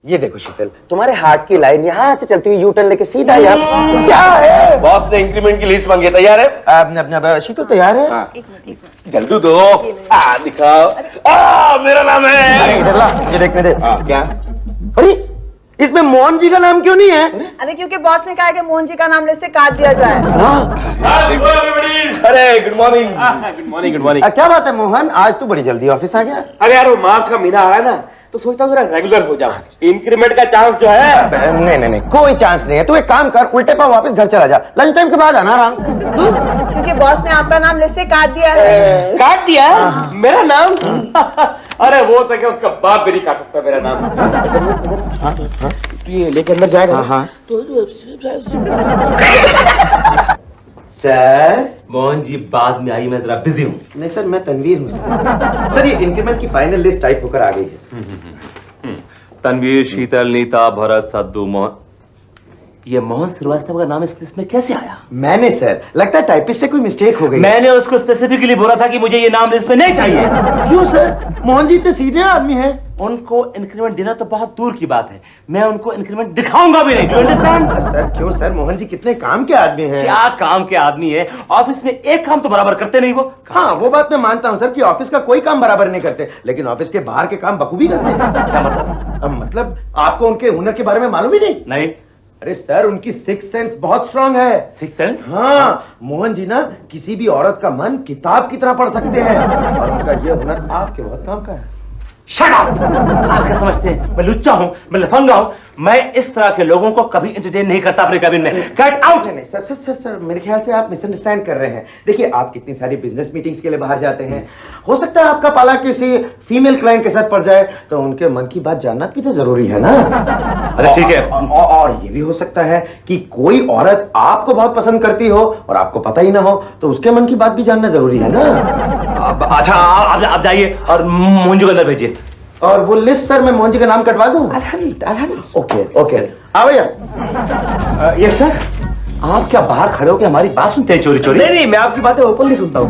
ये देखो शीतल, तुम्हारे हार्ट की लाइन यहाँ से चलती हुई यू टर्न लेके सीधा यहाँ। क्या है? बॉस ने इंक्रीमेंट की लिस्ट मांगी, तैयार है? अपना शीतल तैयार है? जल्दी दो। दिखाओ। मेरा नाम है। अरे इधर ला, मुझे देखने दे। क्या? अरे इसमें मोहन जी का नाम क्यों नहीं है? अरे क्योंकि बॉस ने कहा है कि मोहन जी का नाम लिस्ट से काट दिया जाए। अरे good morning. Good morning, good morning. क्या बात है मोहन, आज तू बड़ी जल्दी ऑफिस आ गया? अरे यार वो मार्च का महीना आ रहा है ना, तो सोचता हूँ जरा रेगुलर हो जाऊं। इंक्रीमेंट का चांस जो है। नहीं, कोई चांस नहीं है। तू एक काम कर, उल्टे पाव वापस घर चला जा, लंच टाइम के बाद आना आराम से। क्योंकि बॉस ने आपका नाम लिस्ट से काट दिया है। काट दिया? मेरा नाम? अरे वो तो क्या, उसका बाप भी नहीं काट सकता मेरा नाम। तू ये लेके अंदर जाएगा? हाँ। सर मोहन जी बाद में आई, मैं जरा बिजी हूँ। नहीं सर, मैं तनवीर हूँ सर। ये इंक्रीमेंट की फाइनल लिस्ट टाइप होकर आ गई है सर। तनवीर, शीतल, नीता, भरत, सद्दू, मोहन। ये मोहन श्रीवास्तव का नाम इस लिस्ट में कैसे आया? मैंने सर, लगता है टाइपिस्ट से कोई मिस्टेक हो गई। मैंने उसको स्पेसिफिकली बोला था कि मुझे ये नाम लिस्ट में नहीं चाहिए। क्यों सर? मोहन जी इतने सीनियर आदमी हैं। उनको इंक्रीमेंट देना तो बहुत दूर की बात है, मैं उनको इंक्रीमेंट दिखाऊंगा भी नहीं। अंडरस्टैंड? सर क्यों सर, मोहन जी कितने काम के आदमी हैं। क्या काम के आदमी है, ऑफिस में एक काम तो बराबर करते नहीं वो। हाँ वो बात मैं मानता हूँ सर कि ऑफिस का कोई काम बराबर नहीं करते, लेकिन ऑफिस के बाहर के काम बखूबी करते हैं। क्या मतलब? मतलब आपको उनके हुनर के बारे में मालूम ही नहीं? नहीं। अरे सर, उनकी सिक्स सेंस बहुत स्ट्रांग है। Six sense? हाँ, मोहन जी ना किसी भी औरत का मन किताब की तरह पढ़ सकते हैं, और उनका ये हुनर आपके बहुत काम का है। Shut up! आप क्या समझते हैं मैं लुच्चा हूं, मैं लफंगा हूं? मैं इस तरह के लोगों को कभी एंटरटेन नहीं करता अपने कैबिन में। Get out! नहीं सर सर सर सर, मेरे ख्याल से आप मिसअंडरस्टैंड कर रहे हैं। देखिए, आप कितनी सारी बिजनेस मीटिंग्स के लिए बाहर जाते हैं, हो सकता है आपका पाला किसी फीमेल क्लाइंट के साथ पड़ जाए, तो उनके मन की बात जानना भी तो जरूरी है ना। अच्छा ठीक है। और ये भी हो सकता है कि कोई औरत आपको बहुत पसंद करती हो और आपको पता ही ना हो, तो उसके मन की बात भी जानना जरूरी है ना। अच्छा आप जाइए और मोहन जी को अंदर भेजिए। और वो लिस्ट सर, मैं मोहन जी का नाम कटवा दूं? ओके आ भैया। Yes sir. आप क्या बाहर खड़े होकर हमारी बात सुनते हैं चोरी चोरी? नहीं, मैं आपकी बातें ओपनली सुनता हूँ।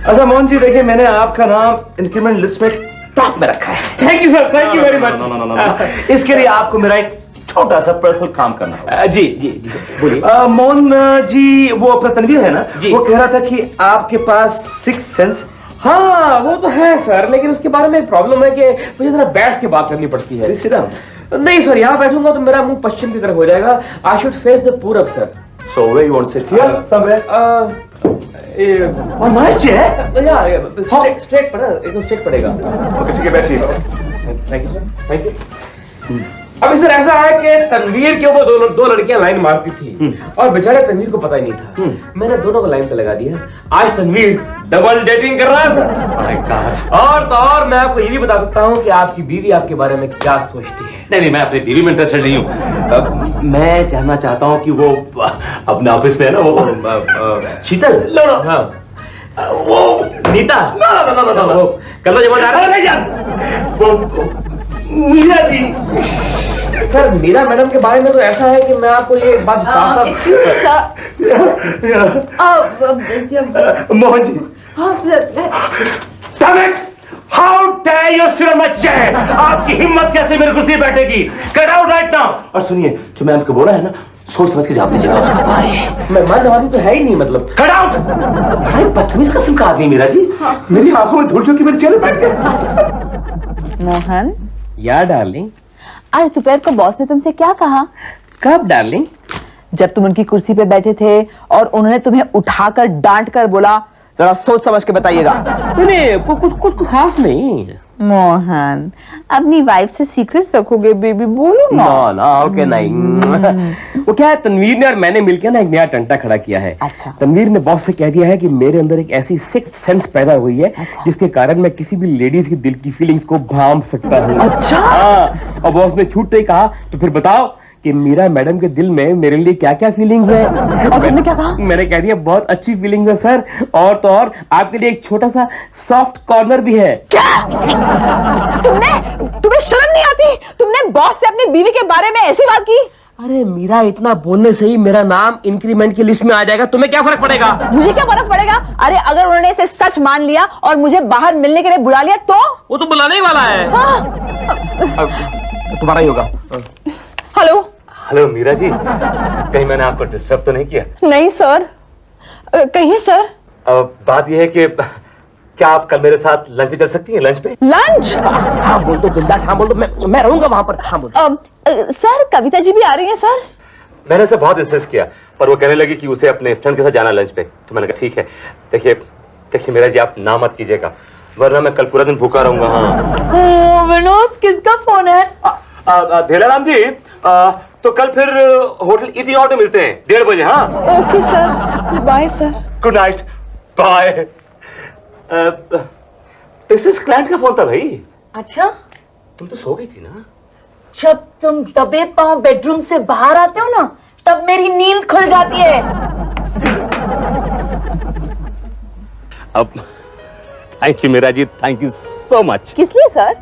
अच्छा मोहन जी देखिए, मैंने आपका नाम इंक्रीमेंट लिस्ट में टॉप में रखा है। Thank you sir, thank you very much. इसके लिए आपको मेरा एक छोटा सा पर्सनल काम करना होगा। जी बोलिए। मोहन जी, वो अपना तनवीर है ना जी, वो कह रहा था कि आपके पास सिक्स सेंस। हाँ वो तो है सर, लेकिन उसके बारे में एक प्रॉब्लम है कि मुझे जरा बैठ के बात करनी पड़ती है। नहीं सर, यहाँ बैठूंगा तो मेरा मुंह पश्चिम की तरफ हो जाएगा। आई शुड फेस द पूरब sir. So where you want to sit here? Somewhere? On my chair? Straight पड़ा, एकदम स्ट्रेट पड़ेगा। Okay, ठीक है, बैठिए। Thank you sir, thank you. अभी सर ऐसा है कि तनवीर के ऊपर दो लड़कियां लाइन मारती थी, और बेचारे तनवीर को पता ही नहीं था। मैंने दोनों को लाइन पे लगा दिया। आज तनवीर डबल डेटिंग कर रहा है सर। My God. और तो और मैं आपको ये भी बता सकता हूँ कि आपकी बीवी आपके बारे में क्या सोचती है। नहीं, मैं अपनी बीवी में इंटरेस्टेड नहीं हूँ। मैं जानना चाहता हूँ कि वो अपने ऑफिस में है ना, वो शीतल। हाँ। वो नीता। नो। कल जमा जा रहा है। वो मीरा जी। सर मीरा मैडम के बारे में तो ऐसा है कि मैं आपको ये बात साफ Mohan ji. How dare you sit on my chair? आपकी हिम्मत कैसे मेरी कुर्सी पे बैठेगी? Get out right now! और सुनिए, जो मैम को बोला है ना, सोच समझ के जवाब दीजिएगा उसका भाई। मेहमान नवाजी तो है ही नहीं, मतलब। Get out! भाई बदतमीज किस्म का आदमी मीरा जी। मेरी आंखों में धूल झोंक के मेरे चेहरे बैठ गए। मोहन, या डार्लिंग, आज दोपहर को बॉस ने तुमसे क्या कहा? कब डार्लिंग? जब तुम उनकी कुर्सी पे बैठे थे और उन्होंने तुम्हें उठाकर डांट कर बोला, जरा सोच समझ के बताइएगा। नहीं, कुछ खास नहीं। मोहन, अपनी वाइफ से सीक्रेट रखोगे बेबी, बोलो ना। ना ओके नहीं। वो क्या है, तनवीर ने और मैंने मिलकर ना एक नया टंटा खड़ा किया है। अच्छा। तनवीर ने बॉस से कह दिया है कि मेरे अंदर एक ऐसी सिक्स्थ सेंस पैदा हुई है। अच्छा। जिसके कारण मैं किसी भी लेडीज की दिल की फीलिंग्स को भांप सकता हूँ। अच्छा। हाँ, और बॉस ने छूटते ही कहा, तो फिर बताओ कि मीरा मैडम के दिल में मेरे लिए क्या क्या फीलिंग्स है। और तुमने क्या कहा? मैंने कह दिया बहुत अच्छी फीलिंग्स है सर, और तो और आपके लिए एक छोटा सा सॉफ्ट कॉर्नर भी है। क्या? तुम्हें शर्म नहीं आती? तुमने बॉस से अपनी बीवी के बारे में ऐसी बात की? अरे मीरा, इतना बोलने से ही मेरा नाम इंक्रीमेंट की लिस्ट में आ जाएगा, तुम्हें क्या फर्क पड़ेगा? मुझे क्या फर्क पड़ेगा? अरे अगर उन्होंने इसे सच मान लिया और मुझे बाहर मिलने के लिए बुला लिया तो? वो तो बुलाने ही वाला है। तुम्हारा ही होगा। हेलो। हेलो मीरा जी, कहीं मैंने आपको डिस्टर्ब तो नहीं किया? नहीं सर। कहिए सर। बात यह है कि क्या आप कल मेरे साथ लंच पे चल सकती हैं? लंच पे? लंच? हाँ बोल दो बिंदास, हाँ बोल दो, मैं रहूंगा वहां पर। हाँ बोल दो। सर कविता जी भी आ रही हैं सर। मैंने उसे बहुत इंसिस्ट किया पर वो कहने लगी कि उसे अपने फ्रेंड के साथ जाना लंच पे, तो मैंने कहा ठीक है। देखिए मीरा जी, आप ना मत कीजिएगा वरना मैं कल पूरा दिन भूखा रहूंगा। हाँ विनोद, किसका फोन है? धेलाराम जी, तो कल फिर होटल ईटिंग आउट में मिलते हैं 1:30 बजे। हाँ okay sir, bye sir. Good night, bye. इस क्लाइंट का फोन था भाई। अच्छा, तुम तो सो गई थी ना? जब तुम दबे पांव बेडरूम से बाहर आते हो ना, तब मेरी नींद खुल जाती है। अब thank you Meera ji, thank you so much. किस लिए सर?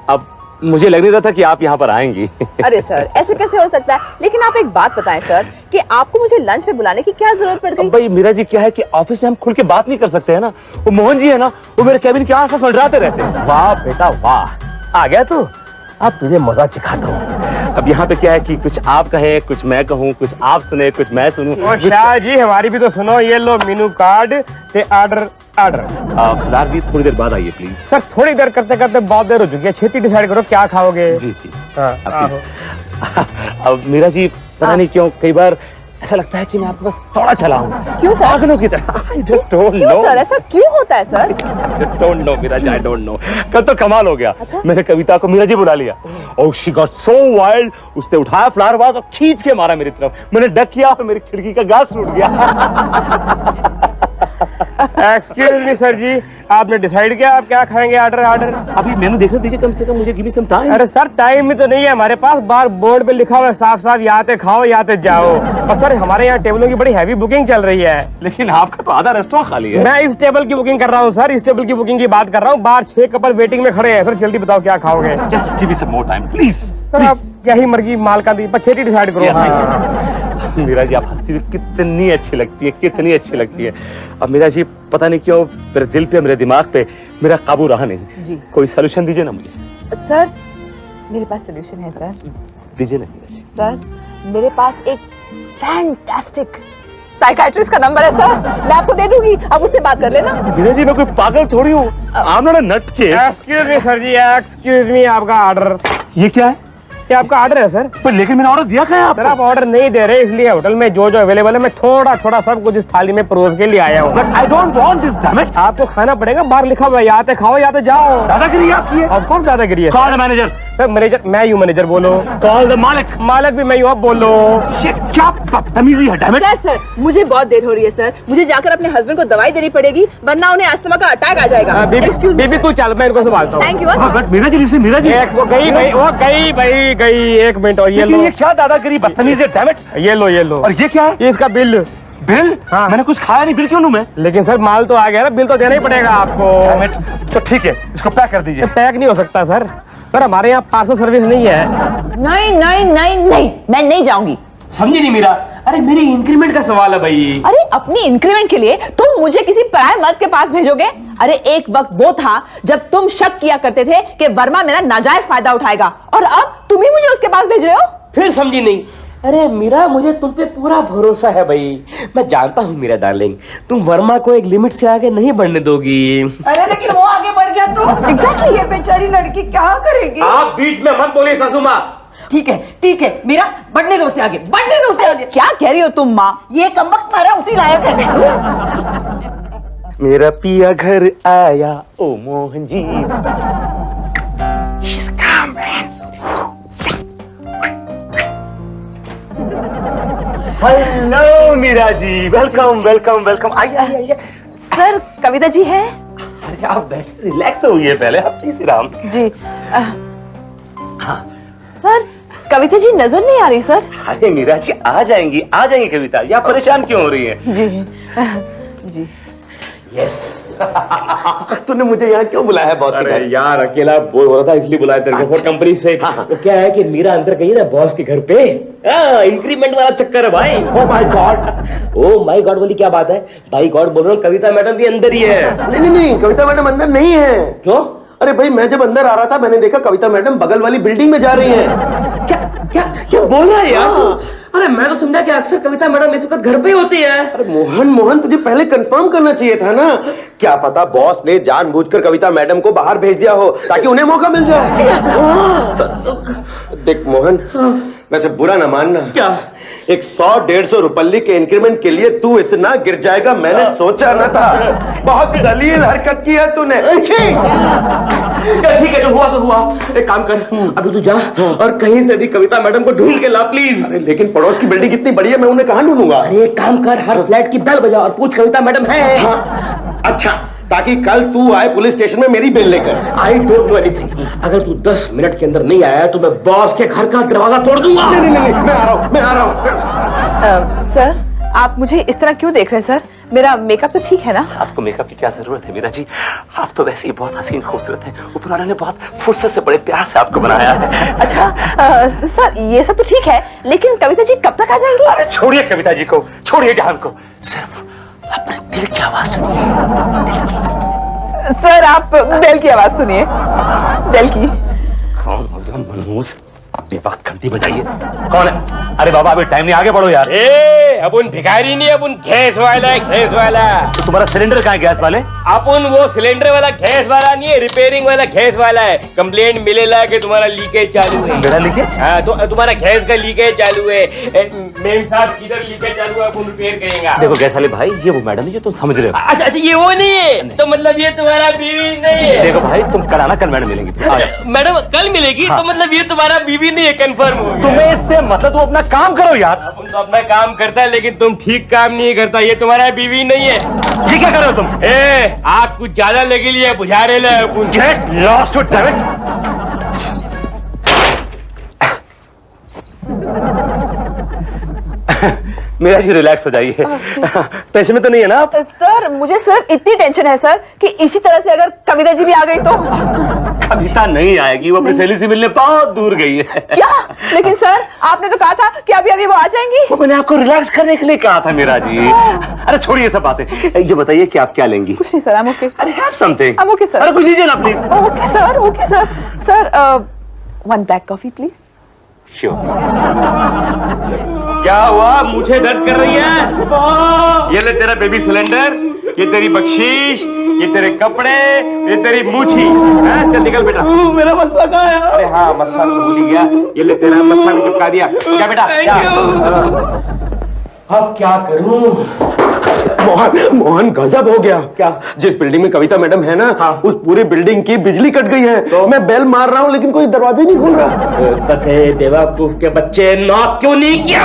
अब मुझे लग नहीं रहा था कि आप यहाँ पर आएंगी। अरे सर, ऐसे कैसे हो सकता है? लेकिन आप एक बात बताएं सर कि आपको मुझे लंच पे बुलाने की क्या जरूरत पड़ गई? भाई मीरा जी, क्या है कि ऑफिस में हम खुल के बात नहीं कर सकते हैं ना। वो मोहन जी है ना, वो मेरे कैबिन के आसपास मंडराते रहते हैं। वाह बेटा वाह, आ गया तू। अब तुझे मजा सिखाता हूँ। अब यहाँ पे क्या है कि कुछ आप कहें, कुछ मैं कहूँ, कुछ आप सुने, कुछ मैं सुनूं। शाह जी, हमारी भी तो सुनो। ये लो मेनू कार्ड ते ऑर्डर। सरदार जी, थोड़ी देर बाद आइए प्लीज। सर थोड़ी देर करते करते बहुत देर हो चुकी है, छेती डिसाइड करो क्या खाओगे। जी जी। हाँ, अब मीरा जी, पता नहीं क्यों कई बार ऐसा लगता है कि मैं आपके पास थोड़ा चला हूँ। क्यों सर? पागलों की तरह। I just don't क्यों know. सर, ऐसा क्यों होता है sir? Just don't know, Meera ji, I don't know. कल तो कमाल हो गया। अच्छा? मैंने कविता को मीरा जी बुला लिया। Oh, she got so wild. उसने उठाया फ्लावर वाज और खींच के मारा मेरी तरफ। मैंने डक किया और मेरी खिड़की का ग्लास टूट गया। एक्सक्यूज मी सर जी, आपने डिसाइड किया आप क्या खाएंगे? ऑर्डर अभी मेनू देखने दीजिए कम से कम, मुझे गिव मी सम टाइम। अरे सर, टाइम ही तो नहीं है हमारे पास। बाहर बोर्ड पे लिखा हुआ है साफ साफ, यहाँ पे खाओ यहाँ पे जाओ। और सर हमारे यहाँ टेबलों की बड़ी हैवी बुकिंग चल रही है। लेकिन आपका तो आधा रेस्टोरेंट खाली है। मैं इस टेबल की बुकिंग कर रहा हूँ सर, इस टेबल की बुकिंग की बात कर रहा हूँ। बाहर 6 कपल वेटिंग में खड़े हैं। सर जल्दी बताओ क्या खाओगे? Just give me some more time please. Sir आप क्या ही मर्जी माल का दी, पर छेती डिसाइड करो। हाँ। मीरा जी, आप हंसती हुई कितनी अच्छी लगती है, कितनी अच्छी लगती है। अब मीरा जी, पता नहीं क्यों मेरे दिल पे, मेरे दिमाग पे मेरा काबू रहा नहीं जी। कोई सोल्यूशन दीजिए ना मुझे। सर मेरे पास सोल्यूशन है सर। दीजिए ना मीरा जी। सर मेरे पास एक फैंटास्टिक साइकाइट्रिस्ट का नंबर है सर, मैं आपको दे दूंगी, आप उससे बात कर लेना। मीरा जी, मैं कोई पागल थोड़ी हूँ। I'm not a nutcase। Excuse me sir ji, excuse me, आपका ऑर्डर। ये क्या है? ये आपका ऑर्डर है सर। पर लेकिन मैंने ऑर्डर दिया क्या है सर आप ऑर्डर नहीं दे रहे, इसलिए होटल में जो जो अवेलेबल है मैं थोड़ा थोड़ा सब कुछ इस थाली में परोस के लिए आया हूँ। But I don't want this, damn it. आपको खाना पड़ेगा, बाहर लिखा हुआ है यहाँ पे खाओ यहाँ पे जाओ। दादागिरी आपकी है। अब कौन दादागिरी है? Call the manager. Sir manager मैं यूँ, मैनेजर बोलो। कॉल द मालिक। मालिक भी मैं यूँ, अब बोलो। ये क्या बदतमीजी है, डैम इट। सर मुझे बहुत देर हो रही है सर, मुझे जाकर अपने हस्बैंड को दवाई देनी पड़ेगी वरना उन्हें अस्थमा का अटैक आ जाएगा। बेबी तू चल, मैं इनको संभालता हूँ। Thank you sir. But Meera ji, listen Meera ji, वो गई भाई, वो गई भाई गई। 1 मिनट और ये लेकिन लो, ये क्या दादागिरी, बदतमीजी है, डैम इट। ये लो, ये लो। और ये क्या है? ये इसका बिल। बिल? हाँ। मैंने कुछ खाया नहीं, बिल क्यों लूं मैं? लेकिन सर माल तो आ गया ना, बिल तो देना ही पड़ेगा आपको। Damn it. तो ठीक है, इसको पैक कर दीजिए। पैक नहीं हो सकता सर, सर हमारे यहाँ पार्सल सर्विस नहीं है। नहीं नहीं नहीं नहीं, मैं नहीं जाऊंगी। समझी नहीं मीरा? अरे मेरी इंक्रीमेंट का सवाल है भाई। अरे अपनी इंक्रीमेंट के लिए तुम मुझे किसी पराये मर्द के पास भेजोगे? अरे एक वक्त वो था जब तुम शक किया करते थे कि वर्मा मेरा नाजायज फायदा उठाएगा, और अब तुम ही मुझे उसके पास भेज रहे हो। फिर समझी नहीं? अरे मीरा, मुझे तुम पे पूरा भरोसा है भाई। मैं जानता हूँ मीरा डार्लिंग, तुम वर्मा को एक लिमिट से आगे नहीं बढ़ने दोगी। अरे लेकिन वो आगे बढ़ गया तो एग्जैक्टली, ये बेचारी लड़की क्या करेगी? आप बीच में मत बोलिए सासू माँ। ठीक है मेरा बढ़ने दो उसे आगे, बढ़ने दो उसे आगे। क्या कह रही हो तुम माँ? ये कमबख्त मारा उसी लायक है। मेरा पिया घर आया, ओ Mohan ji. She's coming। Hello Meera ji, welcome welcome welcome. आइए आइए आइए। सर कविता जी है? अरे आप बैठे, रिलैक्स होइए पहले आप, प्लीज राम जी। सर कविता जी नजर नहीं आ रही सर। अरे मीरा जी, आ जाएंगी कविता जी, आप परेशान क्यों हो रही हैं? जी जी। यस तूने मुझे यहाँ क्यों बुलाया है बॉस के अरे घर? यार अकेला बोर हो रहा था इसलिए बुलाया तेरे को कंपनी से। तो क्या है कि मीरा अंदर गई ना बॉस के घर पे, इंक्रीमेंट वाला चक्कर है भाई। Oh my God, oh my God वाली क्या बात है भाई? गॉड बोल रहा हूँ, कविता मैडम भी अंदर ही है। नहीं, कविता मैडम अंदर नहीं है। क्यों? अरे भाई, मैं जब अंदर आ रहा था मैंने देखा कविता मैडम बगल वाली बिल्डिंग में जा रही हैं। क्या क्या क्या बोल रहा है यार तू? अरे मैं तो समझा कि अक्सर कविता मैडम इस वक्त घर पे ही होती है। अरे मोहन तुझे पहले कंफर्म करना चाहिए था ना। क्या पता बॉस ने जानबूझकर कविता मैडम को बाहर भेज दिया हो ताकि उन्हें मौका मिल जाए। देख मोहन, वैसे बुरा ना मानना, क्या? एक 100-150 रुपये के इंक्रीमेंट के लिए तू इतना गिर जाएगा मैंने सोचा न था। बहुत दलील हरकत की है तूने। ठीक है, जो हुआ तो हुआ। एक काम कर, अभी तू जा और कहीं से भी कविता मैडम को ढूंढ के ला प्लीज। अरे लेकिन पड़ोस की बिल्डिंग इतनी बड़ी है, मैं उन्हें कहाँ ढूंढूंगा? अरे एक काम कर, हर फ्लैट की बेल बजा और पूछ कविता मैडम है। हाँ, अच्छा, ताकि कल तू आए पुलिस स्टेशन में मेरी बेल लेकर। I don't know anything. अगर तू 10 मिनट के अंदर नहीं आया तो मैं बॉस के घर का दरवाजा तोड़ दूंगा। नहीं, मैं आ रहा हूँ। सर, आप मुझे इस तरह क्यों देख रहे हैं सर? मेरा मेकअप तो ठीक है ना? आपको मेकअप की क्या जरूरत है मीरा जी? आप तो वैसे ही बहुत हसीन खूबसूरत हैं। ऊपर वाले ने बहुत फुर्सत से बड़े प्यार से आपको बनाया है। अच्छा सर, ये सब तो ठीक है, लेकिन कविता जी कब तक आ जाएंगी? अरे छोड़िए कविता जी को, छोड़िए जान को, सिर्फ अपने दिल की आवाज सुनिए। सर आप बेल की आवाज सुनिए, बेल की। कौन हो तुम मनहूस? अपने वक्त घंटी बजाइए। कौन है? अरे बाबा अभी टाइम नहीं, आगे बढ़ो यार। अपन भिखारी नहीं, अपन गैस वाला है, गैस वाला। तो तुम्हारा सिलेंडर कहाँ है गैस वाले? अपन वो सिलेंडर वाला गैस वाला नहीं है, रिपेयरिंग वाला गैस वाला है। कंप्लेंट मिलेला कि तुम्हारा लीकेज चालू है। मेरा लीकेज? हाँ, तो तुम्हारा गैस का लीकेज चालू है। मेम साहब किधर लीकेज चालू है, अपन रिपेयर करेंगे। देखो गैस वाले भाई, ये वो मैडम है जो तुम समझ रहे हो। अच्छा, ये वो नहीं है, तो मतलब ये तुम्हारा बीवी नहीं है। देखो भाई, तुम कल आना, कल मैडम मिलेंगी। तुम आ जाओ। मैडम कल मिलेगी? हाँ। तो मतलब ये तुम्हारा बीवी नहीं है, कंफर्म हो गया। तुम्हें इससे मतलब, तुम अपना काम करो यार। अपन तो अपना काम करता है, लेकिन तुम ठीक काम नहीं करता। ये तुम्हारा बीवी नहीं है। ये क्या कर रहे हो तुम? आग कुछ ज्यादा लगी लिए बुझा रहे ले। Get lost to damn it! मेरा जी रिलैक्स हो जाइए। टेंशन में तो नहीं है ना आप? सर मुझे सिर्फ इतनी टेंशन है सर कि इसी तरह से अगर कविता जी भी आ गई तो। कविता नहीं आएगी, वो अपनी सहेली से मिलने बहुत दूर गई है। क्या? लेकिन सर आपने तो कहा था कि अभी अभी वो आ जाएंगी। वो मैंने आपको रिलैक्स करने के लिए कहा था मेरा जी। अरे छोड़िए ये सब बातें, ये बताइए कि आप क्या लेंगी? कुछ नहीं सर, आई एम ओके। अरे have something. I am okay sir. अरे कुछ लीजिए ना please. Okay sir, okay sir. Sir 1 black coffee please. Sure. क्या हुआ? मुझे दर्द कर रही है? ये ले तेरा बेबी सिलेंडर, ये तेरी बख्शीश, ये तेरे कपड़े, ये तेरी मूछी। चल निकल बेटा। मेरा मसला कहाँ है? अरे हाँ, मस्सा तो भूल ही गया। ये ले तेरा मस्सा भी चिपका दिया। क्या बेटा? क्या? अब क्या करूं? मोहन गजब हो गया। क्या? जिस बिल्डिंग में कविता मैडम है ना, उस पूरी बिल्डिंग की बिजली कट गई है। तो? मैं बेल मार रहा हूँ लेकिन कोई दरवाजा ही नहीं खुल रहा। कथे बेवकूफ के बच्चे, नॉक क्यों नहीं किया?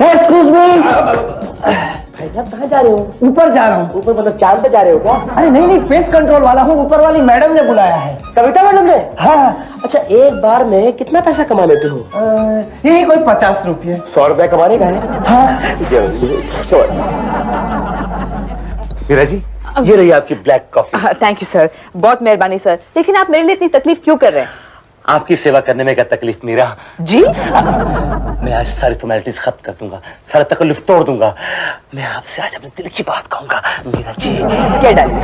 Excuse me. भाई साहब कहाँ जा रहे हो? ऊपर जा रहा हूँ। ऊपर मतलब चांद पे जा रहे हो क्या? अरे नहीं, पेस्ट कंट्रोल वाला हूँ। ऊपर वाली मैडम ने बुलाया है। कविता मैडम ने? हाँ। अच्छा, एक बार में कितना पैसा कमा लेते हो? यही कोई 50 रुपये। 100 रुपया कमाने का है? हाँ। मीरा जी, ये रही आपकी black coffee. Thank you sir, बहुत मेहरबानी सर। लेकिन आप मेरे लिए इतनी तकलीफ क्यों कर रहे हैं? आपकी सेवा करने में क्या तकलीफ मीरा? जी? मैं आज सारी फॉर्मेलिटीज खत्म कर दूंगा, सारा तकलीफ तोड़ दूंगा। मैं आपसे आज अपने दिल की बात कहूंगा मीरा जी। क्या डालिए?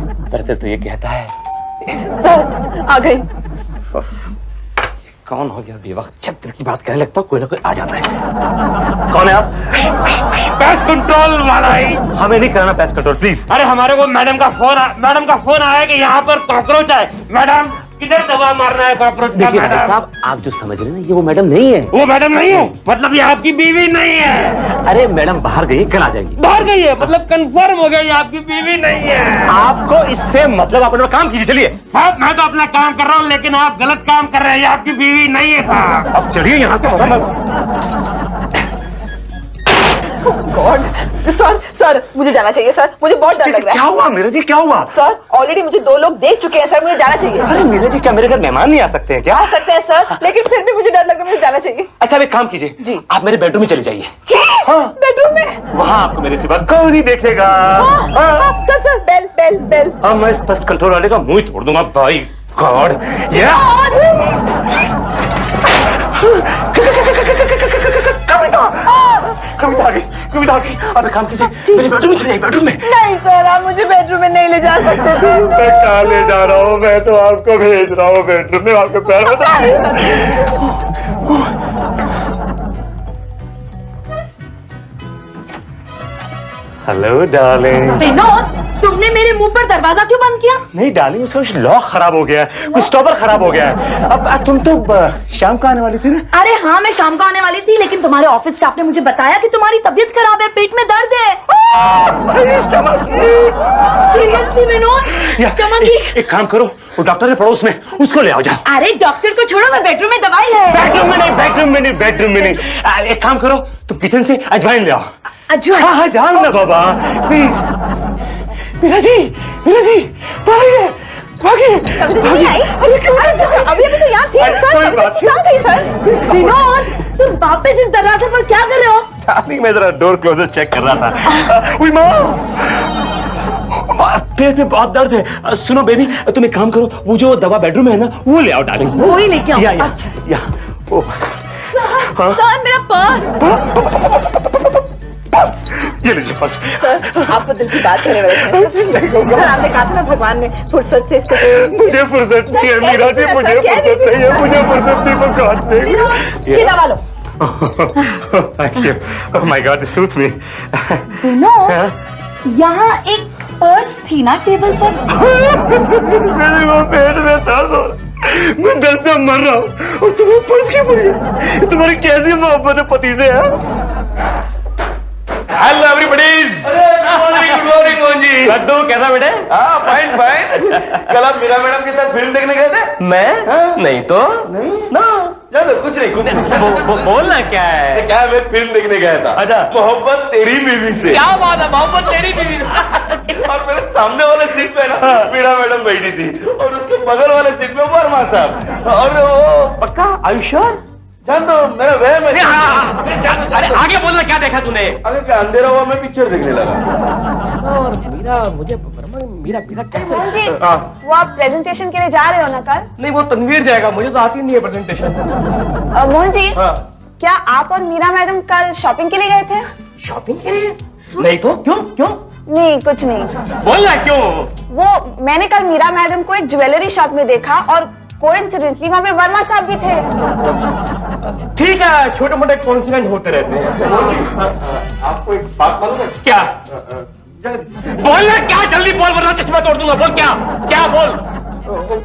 मेरा दिल तो ये कहता है। सर आ गई। कौन हो गया बेवक्त? जब दिल की बात करने लगता हूँ कोई ना कोई आ जाता है। कौन है आप? पेस्ट कंट्रोल वाला है। हमें नहीं कराना पेस्ट कंट्रोल प्लीज। अरे हमारे को मैडम का फोन आया कि यहाँ पर कॉकरोच है। मैडम किधर दवा मारना है कॉकरोच का? देखिए भाई मैडम, साहब, आप जो समझ रहे हैं ना, ये वो मैडम नहीं है। वो मैडम नहीं है? मतलब ये आपकी बीवी नहीं है? अरे मैडम बाहर गई, कल आ जाएंगी। बाहर गई है? मतलब कंफर्म हो गया ये आपकी बीवी नहीं है? आपको इससे मतलब, आप अपना काम कीजिए, चलिए। साहब मैं तो अपना काम कर रहा हूँ, लेकिन आप गलत काम कर रहे हैं। ये आपकी बीवी नहीं है साहब। अब चलिए यहाँ से। गॉड सर सर मुझे जाना चाहिए सर, मुझे बहुत डर लग रहा क्या है हुआ मीरा जी, क्या हुआ? सर। ऑलरेडी मुझे 2 लोग देख चुके हैं सर, मुझे जाना चाहिए। अरे मीरा जी, क्या मेरे घर मेहमान नहीं आ सकते हैं क्या? आ सकते हैं सर, लेकिन फिर भी मुझे डर लग रहा है, मुझे जाना चाहिए। अच्छा, अब एक काम कीजिए जी। आप मेरे बेडरूम में चले जाइए। बेडरूम में? वहाँ आपको मेरे सिवा कोई नहीं देखेगा। Sir sir bell bell bell. अब मैं इस पेस्ट कंट्रोल वाले का मुंह ही तोड़ दूंगा भाई गॉड। कविता आ गई। अब एक काम कीजिए, मेरे बेडरूम में चले जाइए, बेडरूम में। नहीं सर, आप मुझे बेडरूम में नहीं ले जा सकते थे। मैं कहाँ ले जा रहा हूँ, मैं तो आपको भेज रहा हूँ बेडरूम में, आपके पैर में। Hello darling. विनोद, तुमने मेरे मुंह पर दरवाजा क्यों बंद किया? नहीं डार्लिंग, उसका कुछ लॉक खराब हो गया है, कुछ स्टॉपर खराब हो गया है। अब तुम तो शाम को आने वाली थी ना? अरे हाँ, मैं शाम को आने वाली थी, लेकिन तुम्हारे ऑफिस स्टाफ ने मुझे बताया कि तुम्हारी तबीयत खराब है, पेट में दर्द है। Seriously Vinod, stomach. एक काम करो, वो डॉक्टर है पड़ोस में, उसको ले आओ जाओ। अरे डॉक्टर को छोड़ो, मैं बेडरूम में दवाई है। बेडरूम में नहीं। एक काम करो, तुम किचन से अजवाइन ले आओ। अजवाइन? हाँ, जाओ ना बाबा प्लीज। मीरा जी, भागिए। नहीं आई? अभी तो यहाँ थी सर, कहाँ गई सर? विनोद, तुम वापस इस दरवाजे पर क्या कर रहे हो? डार्लिंग, मैं जरा डोर क्लोजर चेक कर रहा था। उई माँ, पेट में बहुत दर्द है। सुनो बेबी, तुम एक काम करो, वो जो दवा बेडरूम में है ना, वो ले आओ डार्लिंग। वो ही लेके आओ। या ओ सर मेरा पर्स। ये लीजिए पर्स। सर आप तो दिल की बात करने वाले थे। नहीं कहूँगा। सर आपने कहा था ना, भगवान ने फुर्सत से इसको मुझे फुर्सत नहीं है मीरा जी, मुझे फुर्सत नहीं है, मुझे फुर्सत नहीं, for God's sake। ये दवा लो। Thank you. Oh my God, this suits me. Vinod, यहाँ एक पर्स थी ना टेबल पर। मेरे वो पेट में दर्द हो रहा है, मैं दर्द से मर रहा हूँ और तुम्हें पर्स क्यों पड़ी है? तुम्हारी कैसी मोहब्बत है पति से है? Hello everybody. Good morning Mohan ji. लड्डू कैसा बेटे? हाँ फाइन। कल आप मीरा मैडम के साथ फिल्म देखने गए थे? मैं नहीं तो चलो कुछ नहीं। बोलना क्या है? क्या है, मैं फिल्म देखने गया था। अच्छा। मोहब्बत तेरी बीवी से। क्या बात है, मोहब्बत तेरी बीवी से। और मेरे सामने वाले सीट पे ना मीरा मैडम बैठी थी और उसके बगल वाले सीट पे वर्मा साहब। और वो पक्का आयुष्मान? जान दो, मेरा वहम है। अरे आगे बोलना, क्या देखा तूने? अरे क्या अंधेरा हुआ, मैं पिक्चर देखने लगा। और मीरा कैसे? मोहन जी, वो आप प्रेजेंटेशन के लिए जा रहे हो ना कल? नहीं, वो तनवीर जाएगा, मुझे तो आती नहीं है प्रेजेंटेशन। मोहन जी, हाँ। क्या आप और मीरा मैडम कल शॉपिंग के लिए गए थे? शॉपिंग के लिए? नहीं तो क्यों? नहीं, कुछ नहीं। बोलना क्यों? वो मैंने कल मीरा मैडम को एक ज्वेलरी शॉप में देखा और कोइंसिडेंटली वहाँ पे वर्मा साहब भी थे। ठीक है, छोटे मोटे कॉन्सिडेंट होते रहते हैं। आपको एक बात मालूम है? क्या? बोलना क्या, जल्दी बोल वरना चश्मा तोड़ दूंगा। बोल क्या बोल।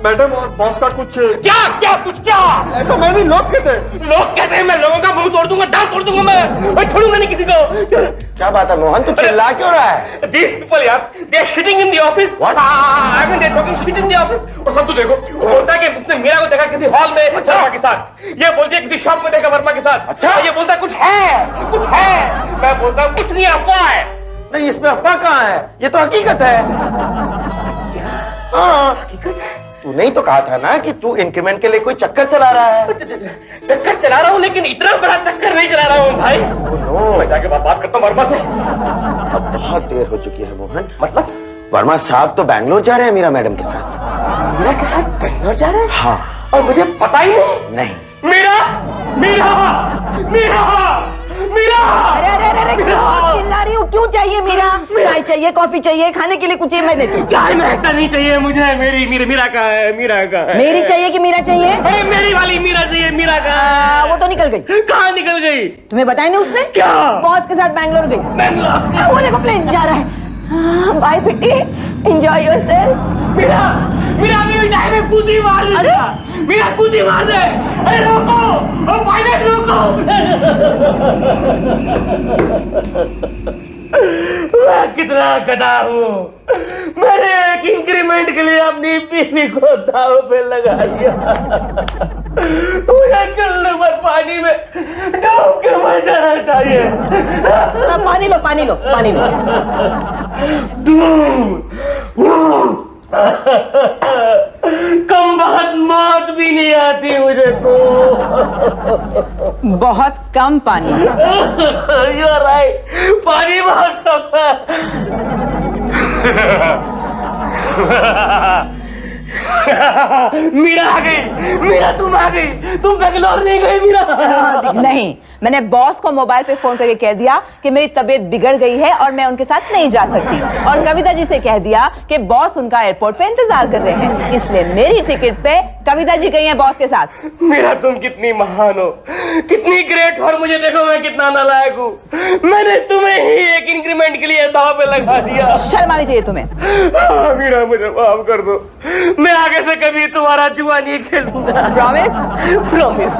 मैडम और बॉस का कुछ क्या? ऐसा मैं नहीं, लोग कहते हैं। लोग कहते हैं मैं लोगों का मुंह तोड़ दूंगा, दांत तोड़ दूंगा, मैं छोड़ूंगा नहीं किसी को। क्या बात है मोहन, तू चिल्ला क्यों रहा है? These people यार, they are shitting in the office. What? I mean they are talking shit in the office. और सब तो देखो, वो बोलता है कि उसने मीरा को देखा किसी हॉल में वर्मा के साथ, ये बोलती है किसी शॉप में देखा वर्मा के साथ। अच्छा, ये बोलता है कुछ है, मैं बोलता हूँ कुछ नहीं, अफवाह है। नहीं, इसमें अफवाह कहाँ है, ये तो हकीकत है। हाँ, हकीकत है। तू नहीं तो कहा था ना कि तू इंक्रीमेंट के लिए कोई चक्कर चला रहा है? चक्कर चला रहा हूँ, लेकिन इतना बड़ा चक्कर नहीं चला रहा हूँ भाई। मैं जाके बात करता हूँ वर्मा से। अब बहुत देर हो चुकी है मोहन। मतलब? वर्मा साहब तो बैंगलोर जा रहे हैं मीरा मैडम के साथ। मीरा के साथ बैंगलोर जा रहे हैं? हाँ। और मुझे पता ही नहीं। मीरा! अरे चिल्ला रही हूँ क्यों? चाहिए मीरा? चाय चाहिए, कॉफी चाहिए, खाने के लिए कुछ चाहिए? मैं देती हूँ। चाय महकता नहीं चाहिए मुझे। मीरा का है। मेरी चाहिए कि मीरा चाहिए? अरे मेरी वाली मीरा चाहिए, मीरा का। वो तो निकल गई। कहाँ निकल गई? तुम्हें बताया नहीं उसने? क्या? बॉस के साथ बैंगलोर गई। बैंगलोर? वो देखो प्लेन जा रहा है। बाय बेटी, एंजॉय योरसेल्फ। मीरा मेरी टाइम में कूदी मार दे। अरे! मीरा कूदी मार दे। अरे रोको, पायलट रोको। मैं कितना कटा हूँ। मैंने एक इंक्रीमेंट के लिए अपनी बीवी को दाव पे लगा दिया। मुझे चलने पर पानी में डूब के मर जाना चाहिए। पानी लो, पानी लो, पानी लो। कम बहुत मौत भी नहीं आती मुझे तो। बहुत कम पानी। You're right, पानी बहुत कम है। मीरा आ गई, मीरा तुम आ गई, तुम बेंगलोर नहीं गई मीरा? नहीं, मैंने बॉस को मोबाइल पे फोन करके कह दिया कि मेरी तबीयत बिगड़ गई है और मैं उनके साथ नहीं जा सकती, और कविता जी से कह दिया कि बॉस उनका एयरपोर्ट पे इंतजार कर रहे हैं, इसलिए मेरी टिकट पे कविता जी गई हैं बॉस के साथ। मीरा तुम कितनी महान हो, कितनी ग्रेट हो, और मुझे देखो मैं कितना नालायक हूँ। मैंने तुम्हें ही एक इंक्रीमेंट के लिए दाव पे लगा दिया। शर्म आनी चाहिए तुम्हें। मीरा मुझे माफ कर दो, मैं आगे से कभी तुम्हारा जुआ नहीं खेलूंगा। प्रॉमिस? प्रॉमिस।